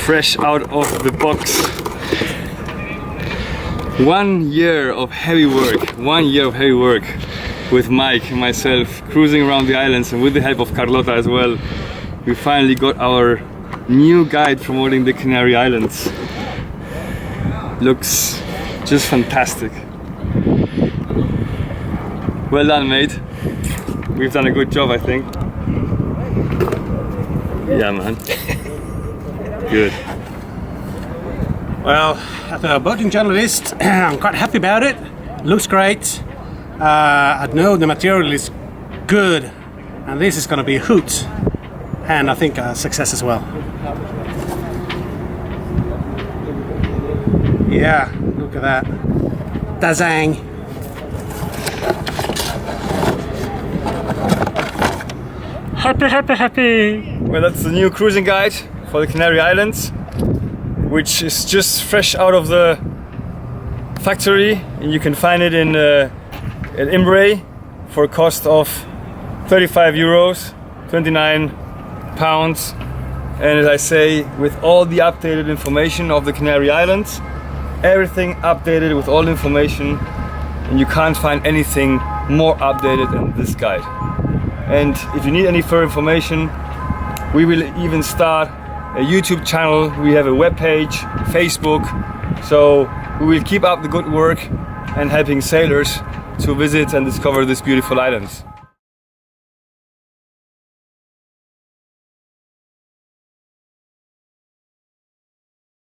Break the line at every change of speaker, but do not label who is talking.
fresh out of the box. 1 year of heavy work, 1 year of heavy work with Mike and myself, cruising around the islands, and with the help of Carlota as well. We finally got our new guide promoting the Canary Islands. Looks just fantastic. Well done, mate. We've done a good job, I think. Yeah, man. Good.
Well, as a boating journalist, I'm quite happy about it. Looks great. I know the material is good, and this is going to be a hoot, and I think a success as well. Yeah, look at that. Dazang. Happy, happy, happy.
Well, that's the new cruising guide for the Canary Islands, which is just fresh out of the factory, and you can find it in at Imbre for a cost of 35 euros, 29 pounds, and as I say, with all the updated information of the Canary Islands, everything updated with all information, and you can't find anything more updated than this guide. And if you need any further information, we will even start a YouTube channel. We have a webpage, Facebook, so we will keep up the good work and helping sailors to visit and discover these beautiful islands.